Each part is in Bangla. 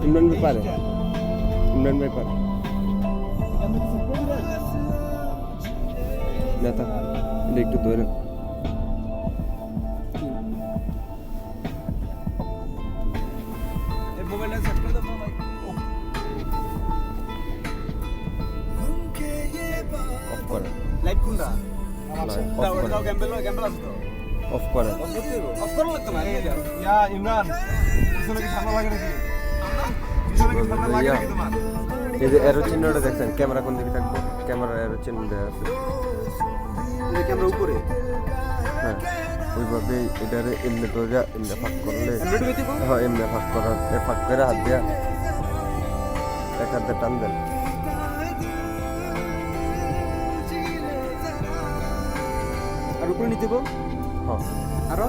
ইমরান ভাই পারে, ইমরান ভাই পারে নেতা, এটা একটু ধরে অফ করে, লাইট কোনটা অফ করে। অফ করা লাগতো না ইয়া ইমরান পিছনে কি ঠান্ডা লাগে নাকি পিছনে কি ঠান্ডা লাগে নাকি তোমার এই যে এরো চিহ্নটা দেখছেন, ক্যামেরা কোন দিকে থাকবে, ক্যামেরা এরো চিহ্ন দেওয়া আছে, এই ক্যামেরা উপরে হ্যাঁ ওইভাবে এটারে এমনি ধরে এমনি ফাঁক করলে, এমনি ঢুকে দিব হ্যাঁ এমনি ফাঁক করা, ফাঁক করে হাত দিয়া এক হাতে টান দেন। আর উপরে নিতে গো হ্যাঁ আরো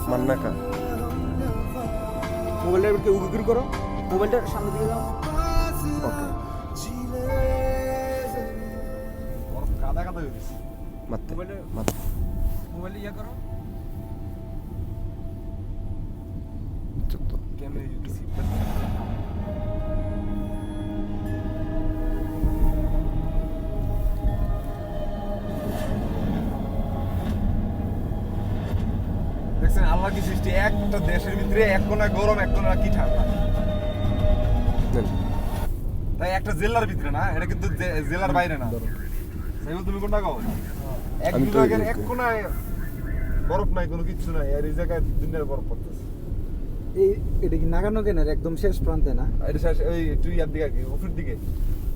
মান্নাকা মোবাইলটা একটু উগুর করো, মোবাইলটা সামনে দিকে দাও। ওকে কাদা কাদা হয়ে গেছে মারতে মোবাইলটা- মারতে মোবাইল ইয়া করো চুপ তো। ক্যামেরা ইউটিউব দেখছেন আল্লাহ কি সৃষ্টি, একটা দেশের ভিতরে এক কোণা গরম এক কোণা কি ঠান্ডা, নেন। তাই একটা জেলার ভিতরে না, এটা কিন্তু জেলার বাইরে না। সাইবুল তুমি কোনটা কও? এক আমি তো বিভাগের এই- এক কোণায় বরফ নাই, কোনো কিছু নাই, আর এই জায়গায় দিনের বরফ পড়তেছে। এটা কি নাগানোগেনের একদম শেষ প্রান্তে না? এটা শেষ ওই তুই আর দিকে কি উপরের দিকে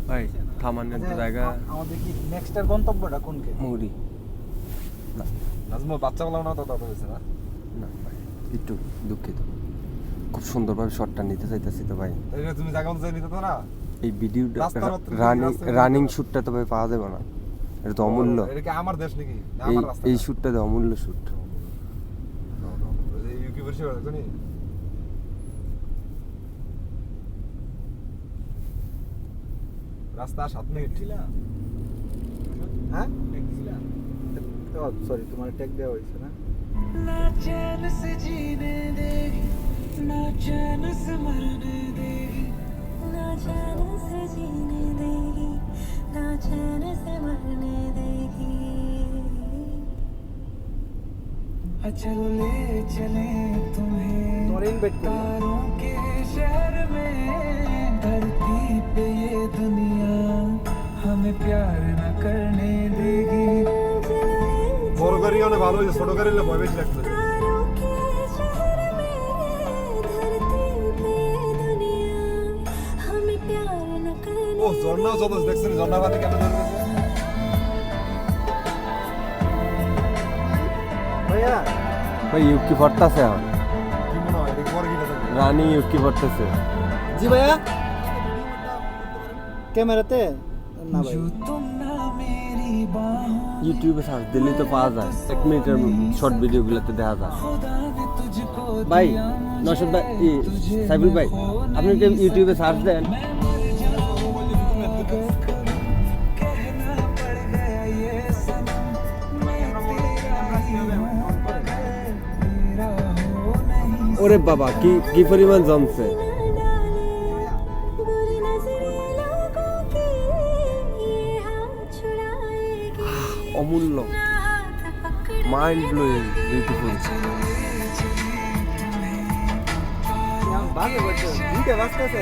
ভাই থামানের তো জায়গা আমাদের কি নেক্সটের গন্তব্যটা কোনকে? মুড়ি না নাজমা বাচ্চা বলাও না তো দাদা হয়েছে না। না ভাই একটু দুঃখিত, খুব সুন্দরভাবে শটটা নিতে চাইতেছি তো ভাই। তাই না, তুমি জায়গা অনুযায়ী নিতে তো না। এই ভিডিওটা রাস্তার মধ্যে রাস্তার রানিং মধ্যে- শ্যুটটা তো ভাই পাওয়া যাবে না, এটা তো অমূল্য। এটা কি আমার দেশ নাকি না এই আমার রাস্তা? এই শ্যুটটা তো অমূল্য শ্যুট। এই ইউকি পরিষেবা দেখো নি, রাস্তা 7 মিনিট হ্যাঁ সরি, তোমার ট্যাগ দেওয়া হয়েছে না? ना चैन से जीने देगी, ना चैन से मरने देगी, ना चैन से जीने देगी, ना चैन से मरने देगी। चलो ले चले तुम्हें তোমার ইনভাইট করি। तारों के शहर में, धरती पे ये दुनिया हमें प्यार न करने देगी। বড় গাড়ি অনেক ভালো হয়েছে, ছোট গাড়ি হলে ভয় বেশি লাগছে। तारों के शहर में, धरती पे ये दुनिया हमें प्यार न करने ও ঝর্ণাও যত দেখছেন, ঝর্ণা পানি কেন ধরতেছে? ভাইয়া ভাই ইউকি পড়তেছে এখন, কি মনে হয় এটা পরে কি দেখেন? রানিং ইউকি পড়তেছে। জি ভাইয়া ক্যামেরাতে না ভাই, जो तुम ना मेरी बाहों, ইউটিউবে সার্চ দিলেই তো পাওয়া যায়, 1 মিনিটের শর্ট ভিডিওগুলোতে দেখা যায়। खुदा ने तुझको ভাই নশদ ভাই সাইবুল ভাই, আপনি কি ইউটিউবে সার্চ দেন? कहना पड़ गया ये सनम, मैं तेरा ही हूँ, तेरा हो नहीं ওরে বাবা কি কি পরিমাণ জমছে। बुरी नजरें लोगों की ये हाथ छुड़ाएगी, অমূল্য, ना हाथ पकड़ মাইন্ড ব্লোয়িং, বিউটিফুল। বাজে বলছো দুইটা বাজতেছে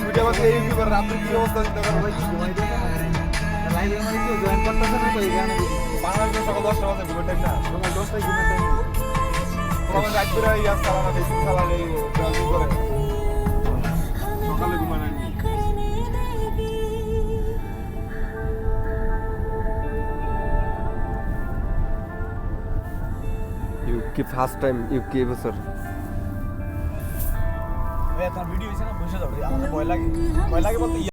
দুইটা বাজে এই ইউটিউবার রাতে কি অবস্থা চিন্তা করো ভাই। লাইভের মানে কেউ জয়েন করতেছে না তো এই গানে বাংলাদেশে সকাল 10টা বাজে ঘুমের টাইম না। সকাল 10টায় ঘুমের টাইম। তোমার রাত করে ইয়াস চালানো, ফেসবুক চালানো, এই ব্রাউজিং করে সকালে ঘুমানো নি। करने देगी। ইউকি ফার্স্ট টাইম ইউকি এবছর। ভাই তার ভিডিও হইছে না, বসে যাও, আমাদের ভয় লাগে, ভয় লাগে বলতে